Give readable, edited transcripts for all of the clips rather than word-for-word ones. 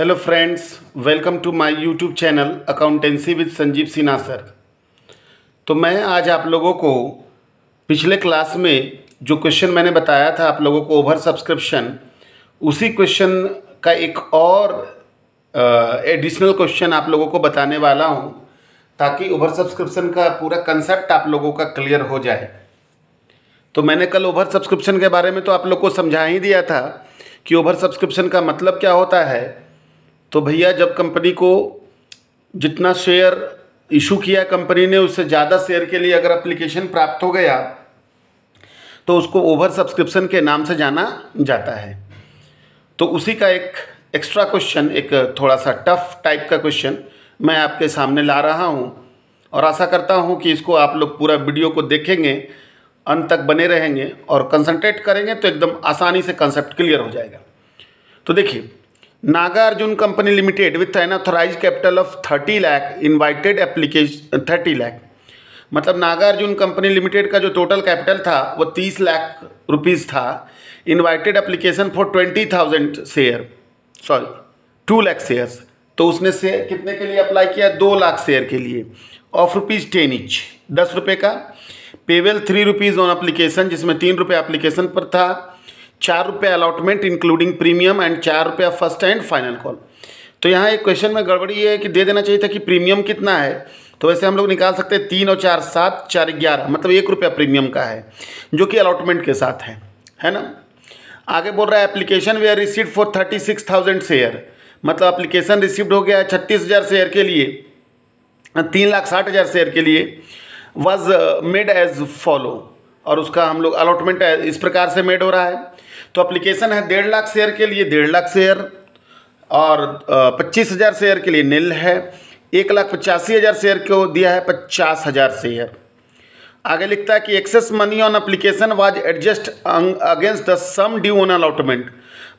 Hello friends, welcome to my YouTube channel accountancy with Sanjeev Sinha sir. तो मैं आज आप लोगों को पिछले क्लास में जो क्वेश्चन मैंने बताया था आप लोगों को ओवर सब्सक्रिप्शन, उसी क्वेश्चन का एक और एडिशनल क्वेश्चन आप लोगों को बताने वाला हूं, ताकि ओवर सब्सक्रिप्शन का पूरा कंसेप्ट आप लोगों का क्लियर हो जाए। तो मैंने कल ओवर सब्सक्रिप्शन के बारे में तो आप लोग को समझा ही दिया था कि ओवर सब्सक्रिप्शन का मतलब क्या होता है। तो भैया, जब कंपनी को जितना शेयर इशू किया कंपनी ने, उससे ज़्यादा शेयर के लिए अगर एप्लीकेशन प्राप्त हो गया तो उसको ओवर सब्सक्रिप्शन के नाम से जाना जाता है। तो उसी का एक एक्स्ट्रा क्वेश्चन, एक थोड़ा सा टफ टाइप का क्वेश्चन मैं आपके सामने ला रहा हूं, और आशा करता हूं कि इसको आप लोग पूरा वीडियो को देखेंगे, अंत तक बने रहेंगे और कंसंट्रेट करेंगे तो एकदम आसानी से कंसेप्ट क्लियर हो जाएगा। तो देखिए, Nagarjuna company limited with an authorise capital of 30 lakh invited application 30 lakh, मतलब नागार्जुन कंपनी लिमिटेड का जो टोटल कैपिटल था वो 30 लाख रुपीज़ था। Invited application for 20,000 share, sorry 2 lakh shares. तो उसने से कितने के लिए अप्लाई किया? 2 लाख शेयर के लिए, ऑफ ₹10 ईच, 10 रुपये का। पेवेल 3 रुपीज़ ऑन एप्लीकेशन, जिसमें 3 रुपये एप्लीकेशन पर था, 4 रुपये अलॉटमेंट इंक्लूडिंग प्रीमियम एंड 4 रुपये फर्स्ट एंड फाइनल कॉल। तो यहाँ एक क्वेश्चन में गड़बड़ी है कि दे देना चाहिए था कि प्रीमियम कितना है। तो वैसे हम लोग निकाल सकते हैं 3 और 4 7, 4 11, मतलब 1 रुपया प्रीमियम का है, जो कि अलॉटमेंट के साथ है ना। आगे बोल रहा है application were received for 36,000 share, मतलब एप्लीकेशन रिसीव्ड हो गया है 36,000 शेयर के लिए, 3,60,000 शेयर के लिए। वॉज मेड एज फॉलो, और उसका हम लोग अलॉटमेंट इस प्रकार से मेड हो रहा है। तो एप्लीकेशन है 1.5 लाख शेयर के लिए 1.5 लाख शेयर, और 25,000 शेयर के लिए नील है। 1,85,000 शेयर को दिया है 50,000 शेयर। आगे लिखता है कि excess money on application was adjust against the sum due on allotment,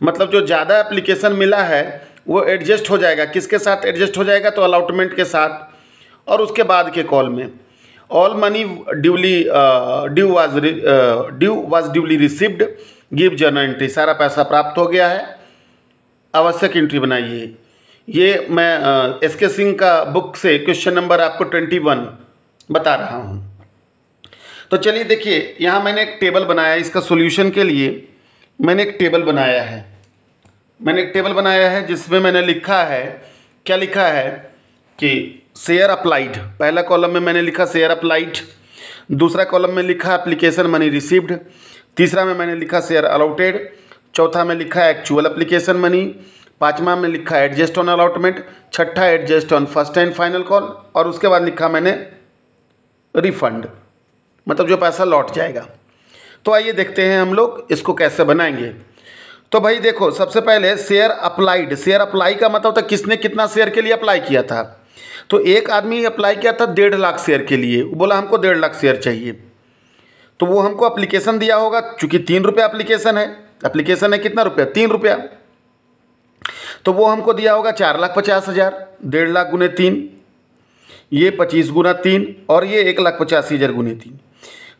मतलब जो ज़्यादा एप्लीकेशन मिला है वो एडजस्ट हो जाएगा। किसके साथ एडजस्ट हो जाएगा? तो अलॉटमेंट के साथ। और उसके बाद के कॉल में all money due was duly received, give journal entry, सारा पैसा प्राप्त हो गया है, आवश्यक एंट्री बनाइए। ये मैं एसके सिंह का बुक से क्वेश्चन नंबर आपको 21 बता रहा हूँ। तो चलिए देखिए, यहाँ मैंने एक टेबल बनाया है। इसका सॉल्यूशन के लिए मैंने एक टेबल बनाया है। जिसमें मैंने लिखा है, क्या लिखा है कि शेयर अप्लाइड, पहला कॉलम में मैंने लिखा शेयर अप्लाइड, दूसरा कॉलम में लिखा एप्लीकेशन मनी रिसीव्ड, तीसरा में मैंने लिखा शेयर अलॉटेड, चौथा में लिखा एक्चुअल एप्लीकेशन मनी, पांचवा में लिखा एडजस्ट ऑन अलॉटमेंट, छठा adjust on first and final call, और उसके बाद लिखा मैंने रिफंड, मतलब जो पैसा लौट जाएगा। तो आइए देखते हैं हम लोग इसको कैसे बनाएंगे। तो भाई देखो, सबसे पहले शेयर अप्लाइड, शेयर अप्लाई का मतलब था किसने कितना शेयर के लिए अप्लाई किया था। तो एक आदमी अप्लाई किया था 1.5 लाख शेयर के लिए, वो बोला हमको 1.5 लाख शेयर चाहिए। तो वो हमको एप्लीकेशन दिया होगा, चूँकि 3 रुपये एप्लीकेशन है कितना रुपया? 3 रुपया। तो वो हमको दिया होगा 4,50,000, 1.5 लाख गुने 3, ये 25 गुना 3, और ये 1,85,000 गुने 3।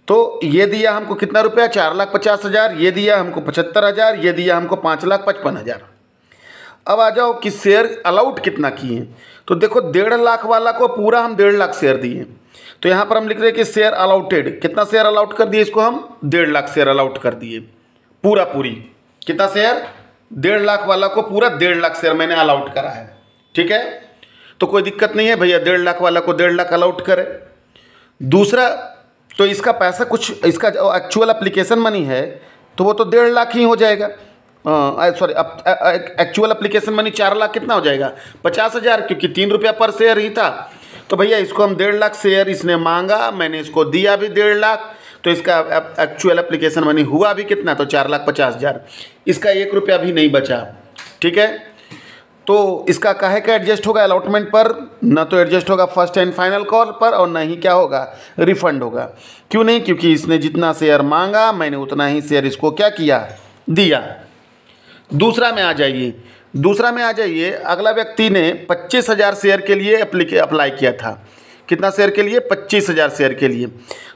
तो ये दिया हमको कितना रुपया? 4,50,000। ये दिया हमको 75,000, ये दिया हमको 5,55,000। अब आ जाओ कि शेयर अलाउट कितना किए। तो देखो, 1.5 लाख वाला को पूरा हम 1.5 लाख शेयर दिए। तो यहाँ पर हम लिख रहे हैं कि शेयर अलाउटेड, कितना शेयर अलाउट कर दिए इसको हम? 1.5 लाख शेयर अलाउट कर दिए, पूरी। कितना शेयर? 1.5 लाख वाला को पूरा 1.5 लाख शेयर मैंने अलाउट करा है, ठीक है। तो कोई दिक्कत नहीं है भैया, 1.5 लाख वाला को 1.5 लाख अलाउट करे। दूसरा, तो इसका पैसा कुछ, इसका जो एक्चुअल एप्लीकेशन मनी है तो वो तो 1.5 लाख ही हो जाएगा। Sorry, actual application money 4 lakh कितना हो जाएगा? 50,000, क्योंकि 3 रुपया पर शेयर ही था। तो भैया इसको हम 1.5 लाख शेयर इसने मांगा, मैंने इसको दिया भी 1.5 लाख, तो इसका एक्चुअल एप्लीकेशन मनी हुआ भी कितना? तो 4,50,000। इसका 1 रुपया भी नहीं बचा, ठीक है। तो इसका काहे का एडजस्ट होगा? अलॉटमेंट पर, न तो एडजस्ट होगा फर्स्ट एंड फाइनल कॉल पर, और न ही क्या होगा? रिफंड होगा। क्यों नहीं? क्योंकि इसने जितना शेयर मांगा मैंने उतना ही शेयर इसको क्या किया? दिया। दूसरा में आ जाइए, अगला व्यक्ति ने 25,000 शेयर के लिए अप्लाई किया था। कितना शेयर के लिए? 25,000 शेयर के लिए।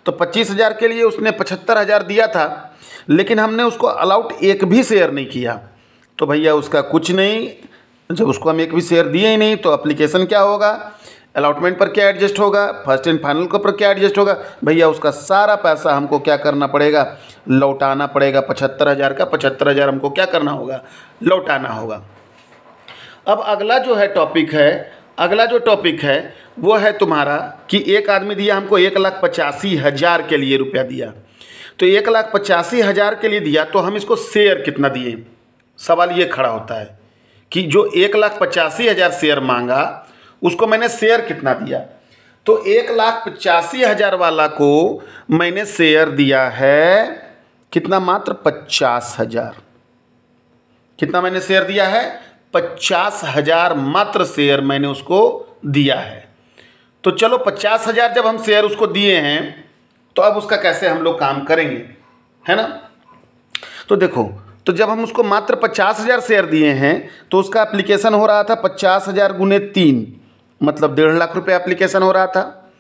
तो 25,000 के लिए उसने 75,000 दिया था, लेकिन हमने उसको अलाउट एक भी शेयर नहीं किया। तो भैया उसका कुछ नहीं, जब उसको हम एक भी शेयर दिए ही नहीं तो एप्लीकेशन क्या होगा, अलॉटमेंट पर क्या एडजस्ट होगा, फर्स्ट एंड फाइनल के ऊपर क्या एडजस्ट होगा, भैया उसका सारा पैसा हमको क्या करना पड़ेगा, लौटाना पड़ेगा। 75,000 का 75,000 हमको क्या करना होगा, लौटाना होगा। अब अगला जो टॉपिक है वो है तुम्हारा कि एक आदमी दिया हमको 1,85,000 के लिए रुपया दिया, तो 1,85,000 के लिए दिया तो हम इसको शेयर कितना दिए। सवाल ये खड़ा होता है कि जो 1,85,000 शेयर मांगा उसको मैंने शेयर कितना दिया। तो 1,85,000 वाला को मैंने शेयर दिया है कितना, मात्र 50,000। कितना मैंने शेयर दिया है, 50,000 मात्र शेयर मैंने उसको दिया है। तो चलो 50,000 जब हम शेयर उसको दिए हैं तो अब उसका कैसे हम लोग काम करेंगे, है ना। तो देखो, तो जब हम उसको मात्र 50,000 शेयर दिए हैं तो उसका एप्लीकेशन हो रहा था 50,000 गुने 3, मतलब 1.5 लाख रुपये एप्लीकेशन हो रहा था।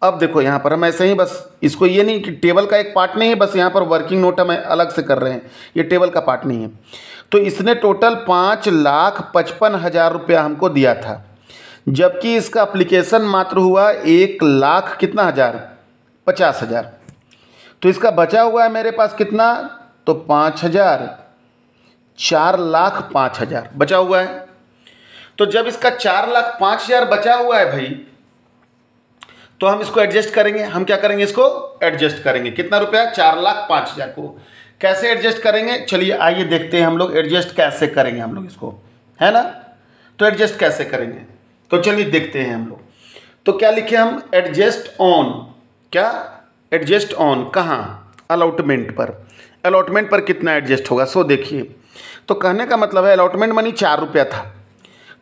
अब देखो यहाँ पर हम ऐसे ही बस इसको, ये नहीं कि टेबल का एक पार्ट नहीं है, बस यहाँ पर वर्किंग नोट हम अलग से कर रहे हैं, ये टेबल का पार्ट नहीं है। तो इसने टोटल 5,55,000 रुपया हमको दिया था, जबकि इसका एप्लीकेशन मात्र हुआ 1,00,000 कितना हज़ार, 50,000। तो इसका बचा हुआ है मेरे पास कितना, तो 5,000, 4,05,000 बचा हुआ है। तो जब इसका 4,05,000 बचा हुआ है भाई, तो हम इसको एडजस्ट करेंगे। हम क्या करेंगे, इसको एडजस्ट करेंगे। कितना रुपया, 4,05,000 को कैसे एडजस्ट करेंगे, चलिए आइए देखते हैं हम लोग एडजस्ट कैसे करेंगे हम लोग इसको, है ना। तो एडजस्ट कैसे करेंगे, तो चलिए देखते हैं हम लोग। तो क्या लिखे हम, एडजस्ट ऑन, क्या एडजस्ट ऑन, कहाँ, अलॉटमेंट पर। अलॉटमेंट पर कितना एडजस्ट होगा, सो देखिए। तो कहने का मतलब है अलॉटमेंट मनी 4 रुपया था,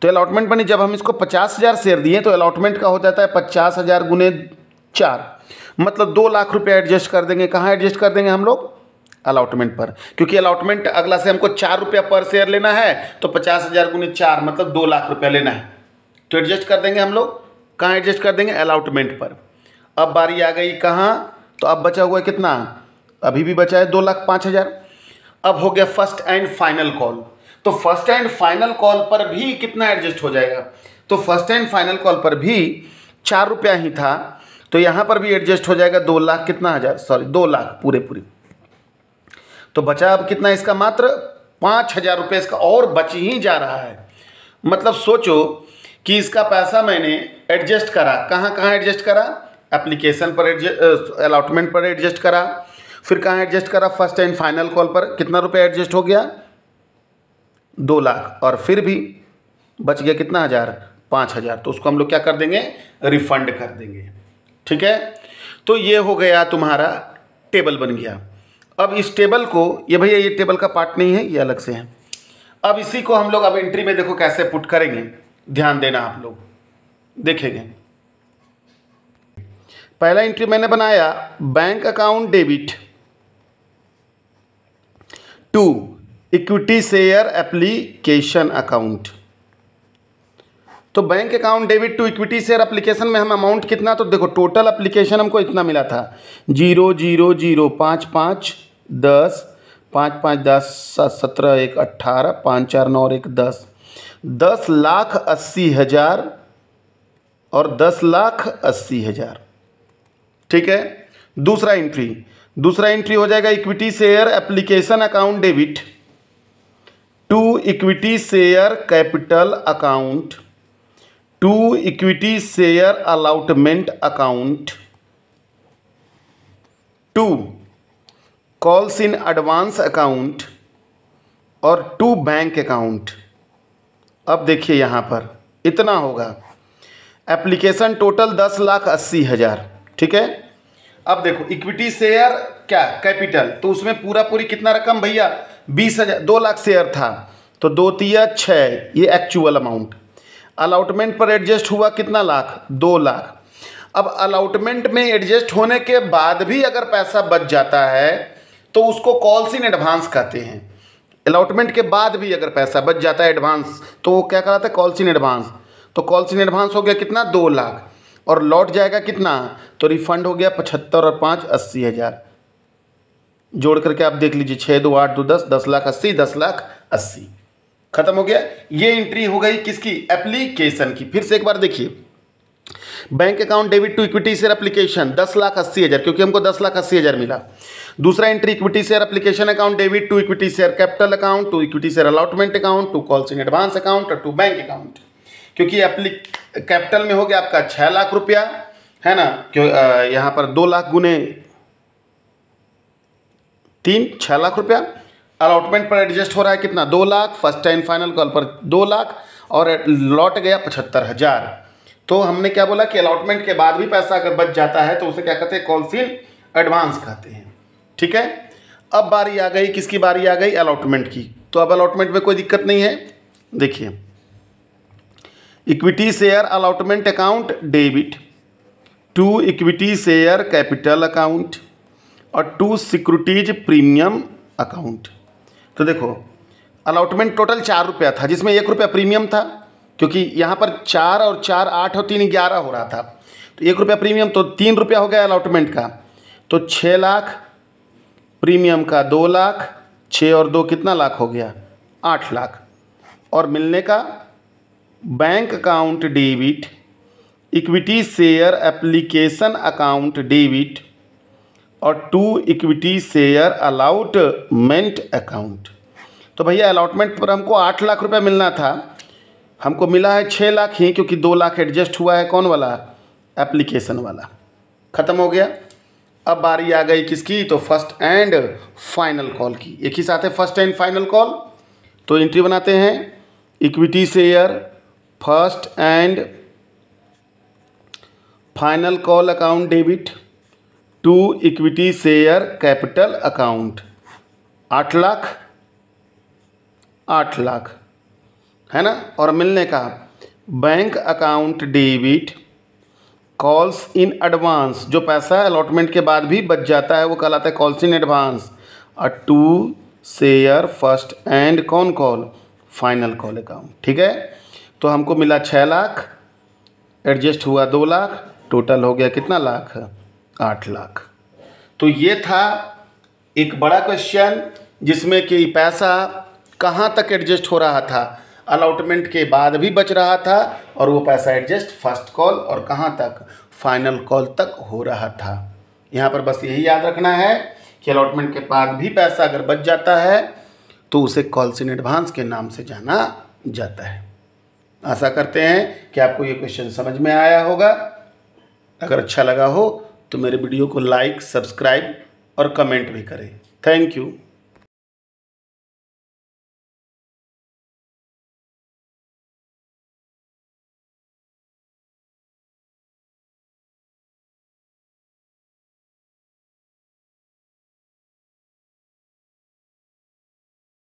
तो अलॉटमेंट मनी जब हम इसको 50,000 शेयर दिए तो अलॉटमेंट का हो जाता है 50,000 गुने 4, मतलब 2 लाख रुपया एडजस्ट कर देंगे। कहाँ एडजस्ट कर देंगे हम लोग, अलॉटमेंट पर, क्योंकि अलॉटमेंट अगला से हमको 4 रुपया पर शेयर लेना है, तो 50,000 गुने 4 मतलब 2 लाख रुपया लेना है, तो एडजस्ट कर देंगे हम लोग। कहाँ एडजस्ट कर देंगे, अलॉटमेंट पर। अब बारी आ गई कहाँ, तो अब बचा हुआ है कितना, अभी भी बचा है 2,05,000। अब हो गया फर्स्ट एंड फाइनल कॉल, तो फर्स्ट एंड फाइनल कॉल पर भी कितना एडजस्ट हो जाएगा, तो फर्स्ट एंड फाइनल कॉल पर भी 4 रुपया ही था, तो यहाँ पर भी एडजस्ट हो जाएगा 2 लाख कितना हज़ार, सॉरी 2 लाख पूरे। तो बचा अब कितना इसका, मात्र 5,000 रुपये इसका और बच ही जा रहा है। मतलब सोचो कि इसका पैसा मैंने एडजस्ट करा, कहाँ कहाँ एडजस्ट करा, एप्लीकेशन पर अलॉटमेंट पर एडजस्ट करा, फिर कहाँ एडजस्ट करा, फर्स्ट एंड फाइनल कॉल पर। कितना रुपया एडजस्ट हो गया, 2 लाख, और फिर भी बच गया कितना हज़ार, 5,000। तो उसको हम लोग क्या कर देंगे, रिफंड कर देंगे, ठीक है। तो ये हो गया तुम्हारा टेबल बन गया। अब इस टेबल को, ये भैया ये टेबल का पार्ट नहीं है, ये अलग से है। अब इसी को हम लोग अब एंट्री में देखो कैसे पुट करेंगे, ध्यान देना आप लोग देखेंगे। पहला एंट्री मैंने बनाया, bank account debit to equity share application account. तो bank account debit to equity share application में हम अमाउंट कितना, तो देखो टोटल एप्लीकेशन हमको इतना मिला था 0,0,0,5,5 10 5,5 10 17 1 18 5 4 9 1 10 10,80,000 और 10,80,000, ठीक है। दूसरा एंट्री हो जाएगा equity share application account debit to equity share capital account to equity share allotment account to calls in advance account और टू बैंक अकाउंट। अब देखिए यहाँ पर इतना होगा, एप्लीकेशन टोटल 10,80,000, ठीक है। अब देखो इक्विटी शेयर क्या कैपिटल, तो उसमें पूरी कितना रकम भैया, 20,000, 2 लाख शेयर था, तो 2 तिया 6, ये एक्चुअल अमाउंट। अलॉटमेंट पर एडजस्ट हुआ कितना लाख, 2 लाख। अब अलॉटमेंट में एडजस्ट होने के बाद भी अगर पैसा बच जाता है तो उसको कॉल्स इन एडवांस कहते हैं। अलॉटमेंट के बाद भी अगर पैसा बच जाता है एडवांस, तो वो क्या कहलाता है, कॉल्स इन एडवांस। तो कॉल्स इन एडवांस हो गया कितना, 2 लाख, और लौट जाएगा कितना, तो रिफंड हो गया 75 और 5 80,000। जोड़ करके आप देख लीजिए, 6 2 8 2 10 10,80,000 10,80,000। खत्म हो गया। ये एंट्री हो गई किसकी, एप्लीकेशन की। फिर से एक बार देखिए, bank account debit to equity share application 10,80,000, क्योंकि हमको 10,80,000 मिला। दूसरा entry equity share application account debit to equity share capital account to equity share allotment account to calls in advance account और टू बैंक अकाउंट। क्योंकि capital में हो गया आपका 6 लाख रुपया, है ना, क्यों यहाँ पर 2 लाख गुने 3, 6 लाख रुपया। अलॉटमेंट पर एडजस्ट हो रहा है कितना, 2 lakh. First and final call पर 2 लाख और लौट गया 75,000। तो हमने क्या बोला कि अलॉटमेंट के बाद भी पैसा अगर बच जाता है तो उसे क्या कहते हैं, कॉल्स इन एडवांस कहते हैं। ठीक है, अब बारी आ गई, किसकी बारी आ गई, अलॉटमेंट की। तो अब अलॉटमेंट में कोई दिक्कत नहीं है। देखिए, equity share allotment account debit to equity share capital account और टू सिक्योरिटीज प्रीमियम अकाउंट। तो देखो, अलॉटमेंट टोटल 4 रुपया था, जिसमें 1 रुपया प्रीमियम था, क्योंकि यहाँ पर 4 और 4 8 और 3 11 हो रहा था। तो 1 रुपया प्रीमियम, तो 3 रुपया हो गया अलॉटमेंट का। तो 6 लाख, प्रीमियम का 2 लाख, 6 और 2 कितना लाख हो गया, 8 लाख। और मिलने का bank account debit equity share application account debit और to equity share allotment account. तो भैया अलॉटमेंट पर हमको 8 लाख रुपया मिलना था, हमको मिला है 6 लाख ही, क्योंकि 2 लाख एडजस्ट हुआ है कौन वाला, एप्लीकेशन वाला। ख़त्म हो गया। अब बारी आ गई किसकी, तो फर्स्ट एंड फाइनल कॉल की। एक ही साथ है फर्स्ट एंड फाइनल कॉल। तो एंट्री बनाते हैं, equity share first and final call account debit to equity share capital account 8 lakh, 8 lakh, है ना। और मिलने का bank account debit calls in advance, जो पैसा अलॉटमेंट के बाद भी बच जाता है वो कहलाता है कॉल्स इन एडवांस। और टू शेयर फर्स्ट एंड कौन कॉल, फाइनल कॉल अकाउंट। ठीक है, तो हमको मिला 6 लाख, एडजस्ट हुआ 2 लाख, टोटल हो गया कितना लाख, 8 लाख। तो ये था एक बड़ा क्वेश्चन जिसमें कि पैसा कहाँ तक एडजस्ट हो रहा था, अलॉटमेंट के बाद भी बच रहा था, और वो पैसा एडजस्ट फर्स्ट कॉल और कहाँ तक, फाइनल कॉल तक हो रहा था। यहाँ पर बस यही याद रखना है कि अलॉटमेंट के बाद भी पैसा अगर बच जाता है तो उसे कॉल्स इन एडवांस के नाम से जाना जाता है। आशा करते हैं कि आपको ये क्वेश्चन समझ में आया होगा। अगर अच्छा लगा हो तो मेरे वीडियो को लाइक, सब्सक्राइब और कमेंट भी करें। Thank you.